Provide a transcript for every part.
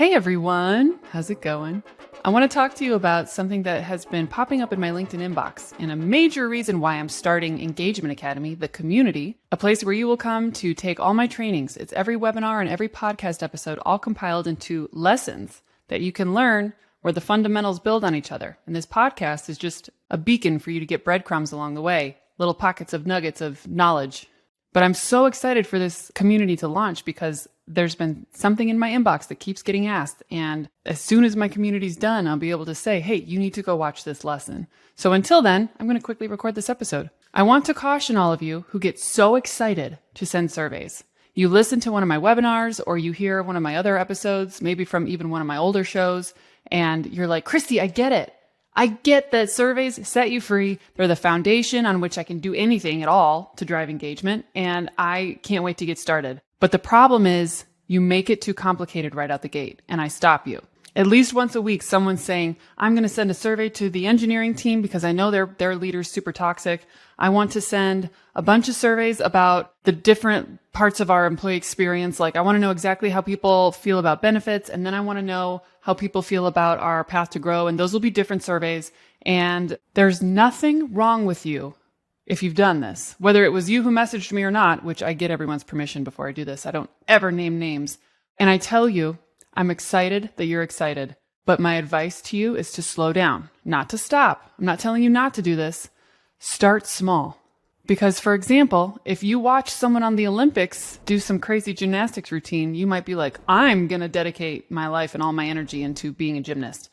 Hey everyone, how's it going? I want to talk to you about something that has been popping up in my LinkedIn inbox and a major reason why I'm starting Engagement Academy, the community, a place where you will come to take all my trainings. It's every webinar and every podcast episode all compiled into lessons that you can learn where the fundamentals build on each other. And this podcast is just a beacon for you to get breadcrumbs along the way, little pockets of nuggets of knowledge. But I'm so excited for this community to launch because there's been something in my inbox that keeps getting asked. And as soon as my community's done, I'll be able to say, hey, you need to go watch this lesson. So until then, I'm going to quickly record this episode. I want to caution all of you who get so excited to send surveys. You listen to one of my webinars or you hear one of my other episodes, maybe from even one of my older shows, and you're like, Christy, I get it. I get that surveys set you free. They're the foundation on which I can do anything at all to drive engagement, and I can't wait to get started. But the problem is you make it too complicated right out the gate, and I stop you. At least once a week, someone's saying, I'm going to send a survey to the engineering team because I know their leader's super toxic. I want to send a bunch of surveys about the different parts of our employee experience. Like I want to know exactly how people feel about benefits. And then I want to know how people feel about our path to grow. And those will be different surveys. And there's nothing wrong with you if you've done this, whether it was you who messaged me or not, which I get everyone's permission before I do this. I don't ever name names. And I tell you, I'm excited that you're excited, but my advice to you is to slow down, not to stop. I'm not telling you not to do this. Start small. Because for example, if you watch someone on the Olympics do some crazy gymnastics routine, you might be like, I'm going to dedicate my life and all my energy into being a gymnast.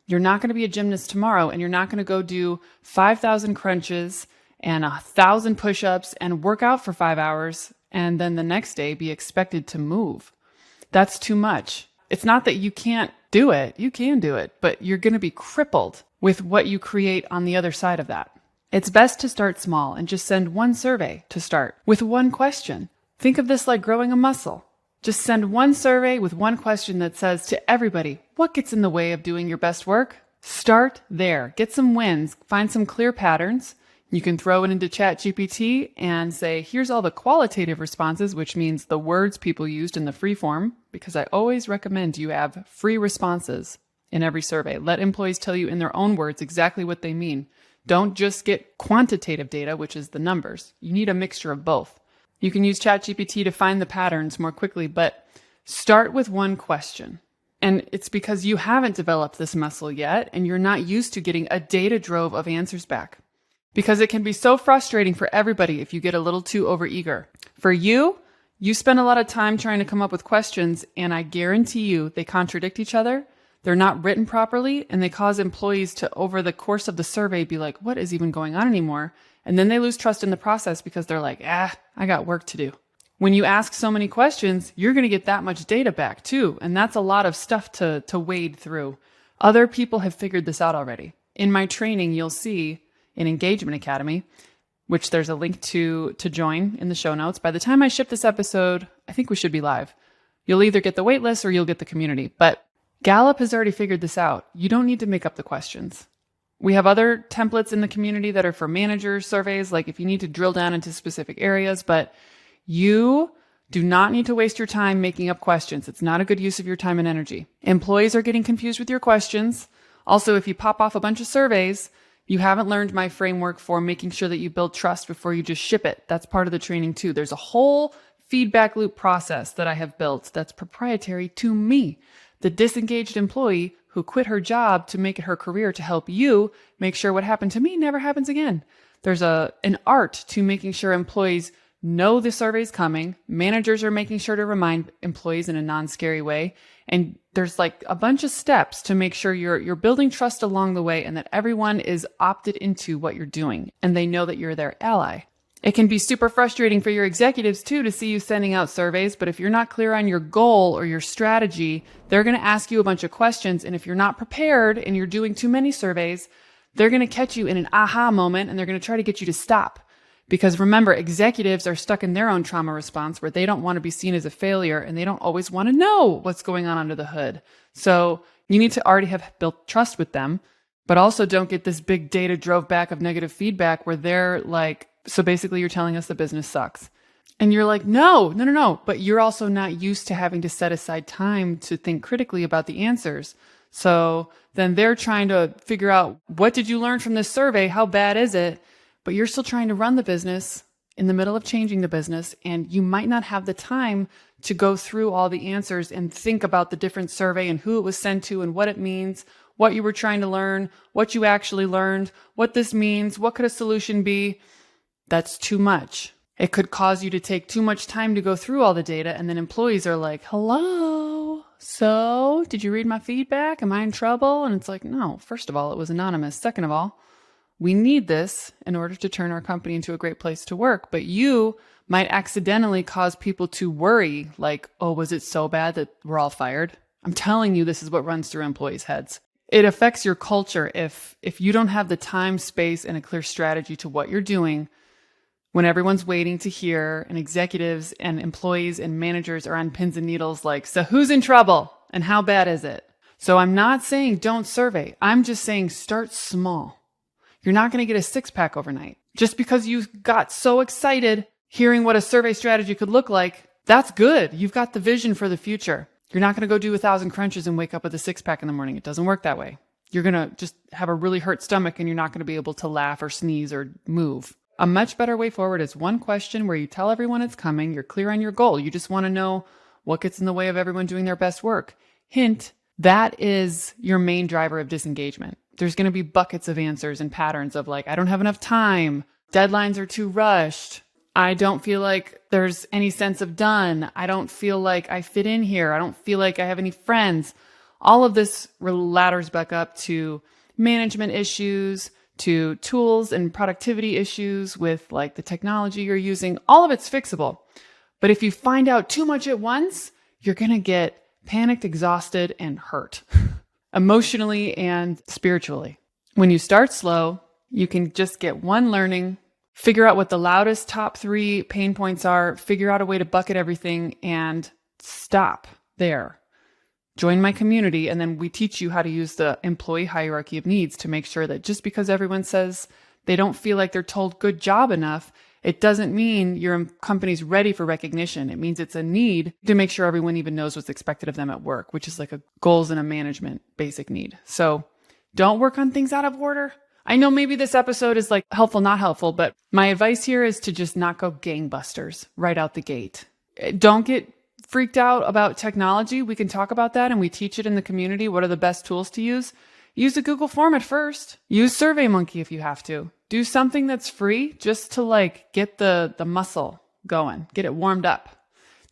You're not going to be a gymnast tomorrow, and you're not going to go do 5,000 crunches and 1,000 push-ups and work out for 5 hours, and then the next day be expected to move. That's too much. It's not that you can't do it. You can do it, but you're going to be crippled with what you create on the other side of that. It's best to start small and just send one survey to start with one question. Think of this like growing a muscle. Just send one survey with one question that says to everybody, what gets in the way of doing your best work? Start there. Get some wins. Find some clear patterns. You can throw it into ChatGPT and say, here's all the qualitative responses, which means the words people used in the free form, because I always recommend you have free responses in every survey. Let employees tell you in their own words exactly what they mean. Don't just get quantitative data, which is the numbers. You need a mixture of both. You can use ChatGPT to find the patterns more quickly, but start with one question. And it's because you haven't developed this muscle yet, and you're not used to getting a data trove of answers back. Because it can be so frustrating for everybody if you get a little too overeager. For you, you spend a lot of time trying to come up with questions, and I guarantee you they contradict each other. They're not written properly, and they cause employees to, over the course of the survey, be like, what is even going on anymore? And then they lose trust in the process because they're like, I got work to do. When you ask so many questions, you're going to get that much data back too. And that's a lot of stuff to wade through. Other people have figured this out already. In my training, you'll see in Engagement Academy, which there's a link to join in the show notes. By the time I ship this episode, I think we should be live. You'll either get the wait list or you'll get the community. But Gallup has already figured this out. You don't need to make up the questions. We have other templates in the community that are for manager surveys, like if you need to drill down into specific areas, but you do not need to waste your time making up questions. It's not a good use of your time and energy. Employees are getting confused with your questions. Also, if you pop off a bunch of surveys, you haven't learned my framework for making sure that you build trust before you just ship it. That's part of the training too. There's a whole feedback loop process that I have built that's proprietary to me. The disengaged employee who quit her job to make it her career to help you make sure what happened to me never happens again. There's an art to making sure employees know the survey's coming. Managers are making sure to remind employees in a non-scary way. And there's like a bunch of steps to make sure you're building trust along the way and that everyone is opted into what you're doing and they know that you're their ally. It can be super frustrating for your executives too to see you sending out surveys, but if you're not clear on your goal or your strategy, they're going to ask you a bunch of questions. And if you're not prepared and you're doing too many surveys, they're going to catch you in an aha moment and they're going to try to get you to stop. Because remember, executives are stuck in their own trauma response where they don't want to be seen as a failure and they don't always want to know what's going on under the hood. So you need to already have built trust with them, but also don't get this big data drove back of negative feedback where they're like, so basically you're telling us the business sucks. And you're like, no. But you're also not used to having to set aside time to think critically about the answers. So then they're trying to figure out, what did you learn from this survey? How bad is it? But you're still trying to run the business in the middle of changing the business. And you might not have the time to go through all the answers and think about the different survey and who it was sent to and what it means, what you were trying to learn, what you actually learned, what this means, what could a solution be. That's too much. It could cause you to take too much time to go through all the data, and then employees are like, hello, so did you read my feedback? Am I in trouble? And it's like, no, first of all, it was anonymous. Second of all, we need this in order to turn our company into a great place to work. But you might accidentally cause people to worry, like, oh, was it so bad that we're all fired? I'm telling you, this is what runs through employees' heads. It affects your culture if you don't have the time, space, and a clear strategy to what you're doing. When everyone's waiting to hear, and executives and employees and managers are on pins and needles like, so who's in trouble and how bad is it? So I'm not saying don't survey. I'm just saying start small. You're not going to get a six-pack overnight. Just because you got so excited hearing what a survey strategy could look like, that's good. You've got the vision for the future. You're not going to go do 1,000 crunches and wake up with a six-pack in the morning. It doesn't work that way. You're going to just have a really hurt stomach and you're not going to be able to laugh or sneeze or move. A much better way forward is one question where you tell everyone it's coming. You're clear on your goal. You just want to know what gets in the way of everyone doing their best work. Hint, that is your main driver of disengagement. There's going to be buckets of answers and patterns of like, I don't have enough time. Deadlines are too rushed. I don't feel like there's any sense of done. I don't feel like I fit in here. I don't feel like I have any friends. All of this ladders back up to management issues, to tools and productivity issues with like the technology you're using. All of it's fixable. But if you find out too much at once, you're going to get panicked, exhausted, and hurt emotionally and spiritually. When you start slow, you can just get one learning, figure out what the loudest top 3 pain points are, figure out a way to bucket everything, and stop there. Join my community, and then we teach you how to use the employee hierarchy of needs to make sure that just because everyone says they don't feel like they're told good job enough, it doesn't mean your company's ready for recognition. It means it's a need to make sure everyone even knows what's expected of them at work, which is like a goals and a management basic need. So don't work on things out of order. I know maybe this episode is like helpful, not helpful, but my advice here is to just not go gangbusters right out the gate. Don't get freaked out about technology. We can talk about that and we teach it in the community. What are the best tools to use? Use a Google form at first. Use SurveyMonkey if you have to. Do something that's free just to like get the muscle going, get it warmed up.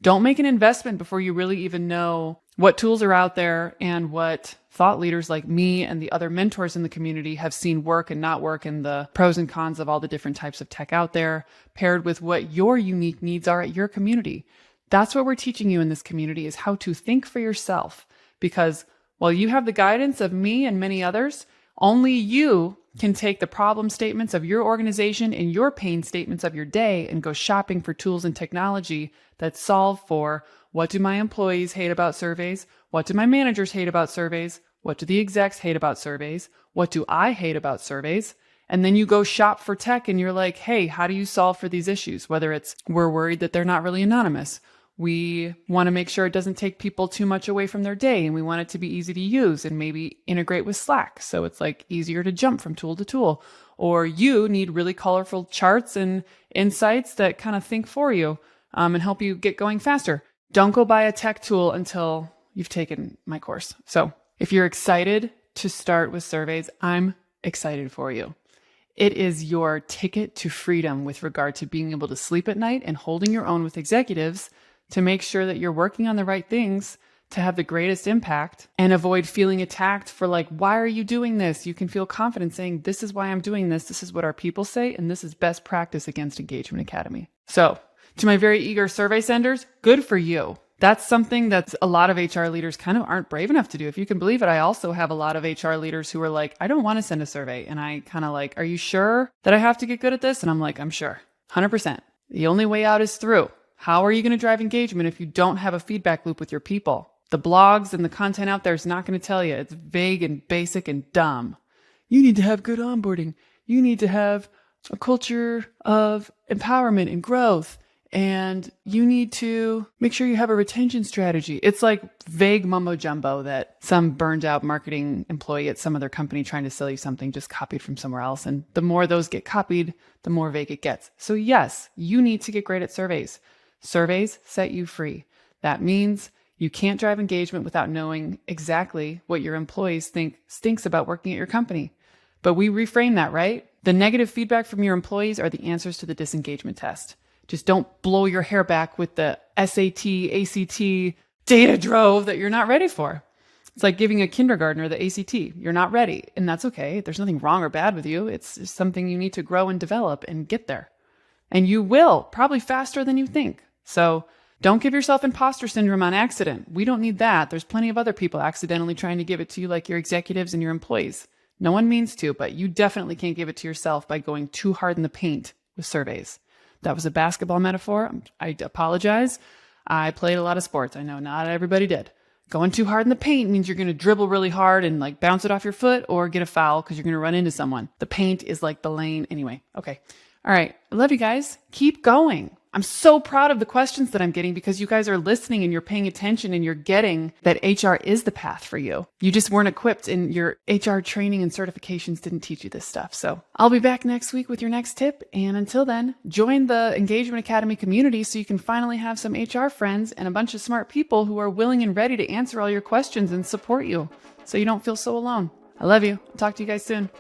Don't make an investment before you really even know what tools are out there and what thought leaders like me and the other mentors in the community have seen work and not work, and the pros and cons of all the different types of tech out there, paired with what your unique needs are at your community. That's what we're teaching you in this community, is how to think for yourself. Because while you have the guidance of me and many others, only you can take the problem statements of your organization and your pain statements of your day and go shopping for tools and technology that solve for, what do my employees hate about surveys? What do my managers hate about surveys? What do the execs hate about surveys? What do I hate about surveys? And then you go shop for tech and you're like, hey, how do you solve for these issues? Whether it's we're worried that they're not really anonymous. We want to make sure it doesn't take people too much away from their day, and we want it to be easy to use and maybe integrate with Slack. So it's like easier to jump from tool to tool. Or you need really colorful charts and insights that kind of think for you and help you get going faster. Don't go buy a tech tool until you've taken my course. So if you're excited to start with surveys, I'm excited for you. It is your ticket to freedom with regard to being able to sleep at night and holding your own with executives to make sure that you're working on the right things to have the greatest impact and avoid feeling attacked for like, why are you doing this? You can feel confident saying, this is why I'm doing this. This is what our people say. And this is best practice against Engagement Academy. So to my very eager survey senders, good for you. That's something that a lot of HR leaders kind of aren't brave enough to do. If you can believe it, I also have a lot of HR leaders who are like, I don't want to send a survey. And I kind of like, are you sure that I have to get good at this? And I'm like, I'm sure. 100%. The only way out is through. How are you going to drive engagement if you don't have a feedback loop with your people? The blogs and the content out there is not going to tell you. It's vague and basic and dumb. You need to have good onboarding. You need to have a culture of empowerment and growth and you need to make sure you have a retention strategy. It's like vague mumbo jumbo that some burned out marketing employee at some other company trying to sell you something just copied from somewhere else. And the more those get copied, the more vague it gets. So yes, you need to get great at surveys. Surveys set you free. That means you can't drive engagement without knowing exactly what your employees think stinks about working at your company. But we reframe that, right? The negative feedback from your employees are the answers to the disengagement test. Just don't blow your hair back with the SAT, ACT data drove that you're not ready for. It's like giving a kindergartner the ACT. You're not ready, and that's okay. There's nothing wrong or bad with you. It's just something you need to grow and develop and get there. And you will, probably faster than you think. So don't give yourself imposter syndrome on accident. We don't need that. There's plenty of other people accidentally trying to give it to you, like your executives and your employees. No one means to, but you definitely can't give it to yourself by going too hard in the paint with surveys. That was a basketball metaphor. I apologize. I played a lot of sports. I know not everybody did. Going too hard in the paint means you're going to dribble really hard and like bounce it off your foot or get a foul because you're going to run into someone. The paint is like the lane. Anyway, okay. All right. I love you guys. Keep going. I'm so proud of the questions that I'm getting because you guys are listening and you're paying attention and you're getting that HR is the path for you. You just weren't equipped, and your HR training and certifications didn't teach you this stuff. So I'll be back next week with your next tip. And until then, join the Engagement Academy community so you can finally have some HR friends and a bunch of smart people who are willing and ready to answer all your questions and support you so you don't feel so alone. I love you. I'll talk to you guys soon.